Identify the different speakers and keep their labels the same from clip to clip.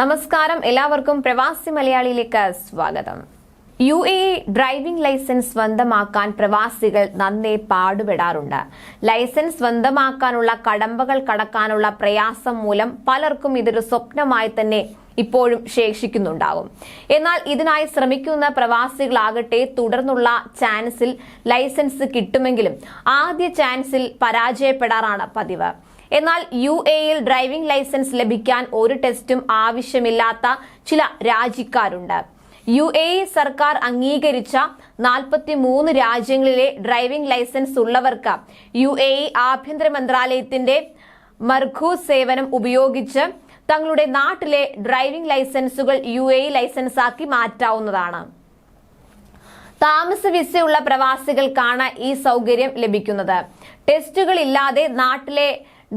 Speaker 1: നമസ്കാരം, എല്ലാവർക്കും പ്രവാസി മലയാളിയിലേക്ക് സ്വാഗതം. UAE ഡ്രൈവിംഗ് ലൈസൻസ് സ്വന്തമാക്കാൻ പ്രവാസികൾ നന്നേ പാടുപെടാറുണ്ട്. ലൈസൻസ് സ്വന്തമാക്കാനുള്ള കടമ്പകൾ കടക്കാനുള്ള പ്രയാസം മൂലം പലർക്കും ഇതൊരു സ്വപ്നമായി തന്നെ ഇപ്പോഴും ശേഷിക്കുന്നുണ്ടാവും. എന്നാൽ ഇതിനായി ശ്രമിക്കുന്ന പ്രവാസികളാകട്ടെ തുടർന്നുള്ള ചാൻസിൽ ലൈസൻസ് കിട്ടുമെങ്കിലും ആദ്യ ചാൻസിൽ പരാജയപ്പെടാറാണ് പതിവ്. എന്നാൽ UAEയിൽ ഡ്രൈവിംഗ് ലൈസൻസ് ലഭിക്കാൻ ഒരു ടെസ്റ്റും ആവശ്യമില്ലാത്ത ചില രാജ്യക്കാരുണ്ട്. UAE സർക്കാർ അംഗീകരിച്ച 43 രാജ്യങ്ങളിലെ ഡ്രൈവിംഗ് ലൈസൻസ് ഉള്ളവർക്ക് UAE ആഭ്യന്തര മന്ത്രാലയത്തിന്റെ മർഖൂസ് സേവനം ഉപയോഗിച്ച് തങ്ങളുടെ നാട്ടിലെ ഡ്രൈവിംഗ് ലൈസൻസുകൾ UAE ലൈസൻസാക്കി മാറ്റാവുന്നതാണ്. താമസ വിസയുള്ള പ്രവാസികൾക്കാണ് ഈ സൗകര്യം ലഭിക്കുന്നത്. ടെസ്റ്റുകൾ ഇല്ലാതെ നാട്ടിലെ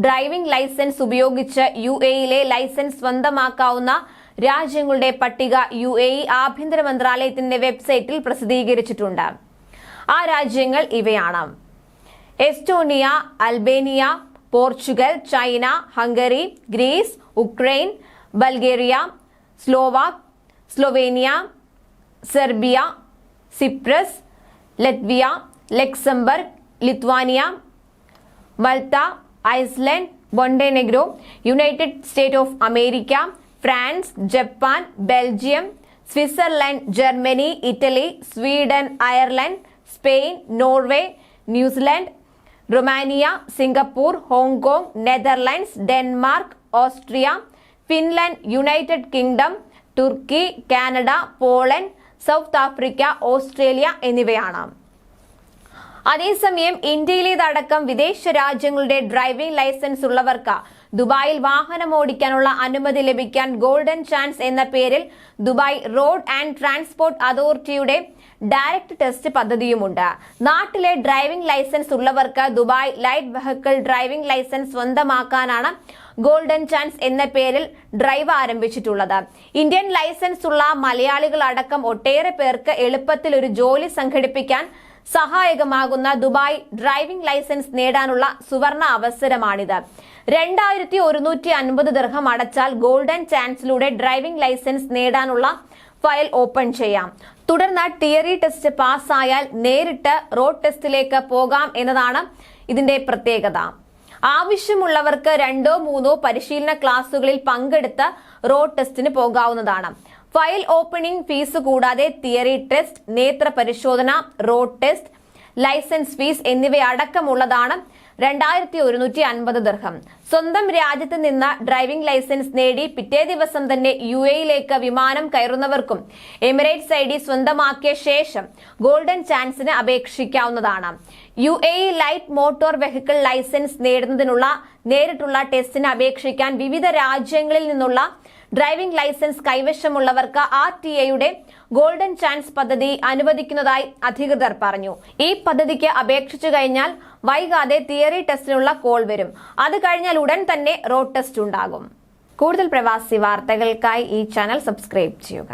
Speaker 1: ഡ്രൈവിംഗ് ലൈസൻസ് ഉപയോഗിച്ച് UAEയിലെ ലൈസൻസ് സ്വന്തമാക്കാവുന്ന രാജ്യങ്ങളുടെ പട്ടിക UAE ആഭ്യന്തര മന്ത്രാലയത്തിന്റെ വെബ്സൈറ്റിൽ പ്രസിദ്ധീകരിച്ചിട്ടുണ്ട്. ആ രാജ്യങ്ങൾ ഇവയാണ്: Estonia, Albania, Portugal, China, Hungary, Greece, Ukraine, Bulgaria, Slovak, Slovenia, Serbia, Cyprus, Latvia, Luxembourg, Lithuania, Malta, Iceland, Montenegro, United State of America, France, Japan, Belgium, Switzerland, Germany, Italy, Sweden, Ireland, Spain, Norway, New Zealand, Romania, Singapore, Hong Kong, Netherlands, Denmark, Austria, Finland, United Kingdom, Turkey, Canada, Poland, South Africa, Australia എന്നിവയാണ്. അതേസമയം ഇന്ത്യയിലേതടക്കം വിദേശ രാജ്യങ്ങളുടെ driving licence ഉള്ളവർക്ക് ദുബായിൽ വാഹനം ഓടിക്കാനുള്ള അനുമതി ലഭിക്കാൻ golden chance എന്ന പേരിൽ ദുബായ് റോഡ് ആൻഡ് ട്രാൻസ്പോർട്ട് അതോറിറ്റിയുടെ ഡയറക്ട് ടെസ്റ്റ് പദ്ധതിയുമുണ്ട്. നാട്ടിലെ ഡ്രൈവിംഗ് ലൈസൻസ് ഉള്ളവർക്ക് Dubai light vehicle driving licence സ്വന്തമാക്കാനാണ് ഗോൾഡൻ ചാൻസ് എന്ന പേരിൽ ഡ്രൈവ് ആരംഭിച്ചിട്ടുള്ളത്. ഇന്ത്യൻ ലൈസൻസ് ഉള്ള മലയാളികൾ അടക്കം ഒട്ടേറെ പേർക്ക് എളുപ്പത്തിൽ ഒരു ജോലി സംഘടിപ്പിക്കാൻ സഹായകമാകുന്ന ദുബായ് ഡ്രൈവിംഗ് ലൈസൻസ് നേടാനുള്ള സുവർണ അവസരമാണിത്. 2150 ദിർഹം അടച്ചാൽ ഗോൾഡൻ ചാൻസിലൂടെ ഡ്രൈവിംഗ് ലൈസൻസ് നേടാനുള്ള ഫയൽ ഓപ്പൺ ചെയ്യാം. തുടർന്ന് തിയറി ടെസ്റ്റ് പാസ്സായാൽ നേരിട്ട് റോഡ് ടെസ്റ്റിലേക്ക് പോകാം എന്നതാണ് ഇതിന്റെ പ്രത്യേകത. ആവശ്യമുള്ളവർക്ക് 2-3 പരിശീലന ക്ലാസുകളിൽ പങ്കെടുത്ത് റോഡ് ടെസ്റ്റിന് പോകാവുന്നതാണ്. ഫയൽ ഓപ്പണിംഗ് ഫീസ് കൂടാതെ തിയറി ടെസ്റ്റ്, നേത്ര പരിശോധന, റോഡ് ടെസ്റ്റ്, ലൈസൻസ് ഫീസ് എന്നിവയടക്കമുള്ളതാണ് 2150 ദിർഹം. സ്വന്തം രാജ്യത്ത് നിന്ന് ഡ്രൈവിംഗ് ലൈസൻസ് നേടി പിറ്റേ ദിവസം തന്നെ UAEയിലേക്ക് വിമാനം കയറുന്നവർക്കും എമിറേറ്റ്സ് ID സ്വന്തമാക്കിയ ശേഷം ഗോൾഡൻ ചാൻസിന് അപേക്ഷിക്കാവുന്നതാണ്. UAE light motor vehicle licence നേടുന്നതിനുള്ള നേരിട്ടുള്ള ടെസ്റ്റിന് അപേക്ഷിക്കാൻ വിവിധ രാജ്യങ്ങളിൽ നിന്നുള്ള ഡ്രൈവിംഗ് ലൈസൻസ് കൈവശമുള്ളവർക്ക് RTA ഗോൾഡൻ ചാൻസ് പദ്ധതി അനുവദിക്കുന്നതായി അധികൃതർ പറഞ്ഞു. ഈ പദ്ധതിക്ക് അപേക്ഷിച്ചു കഴിഞ്ഞാൽ വൈകാതെ തിയറി ടെസ്റ്റിനുള്ള കോൾ വരും. അത് കഴിഞ്ഞാൽ ഉടൻ തന്നെ റോഡ് ടെസ്റ്റ് ഉണ്ടാകും. കൂടുതൽ പ്രവാസി വാർത്തകൾക്കായി ഈ ചാനൽ സബ്സ്ക്രൈബ് ചെയ്യുക.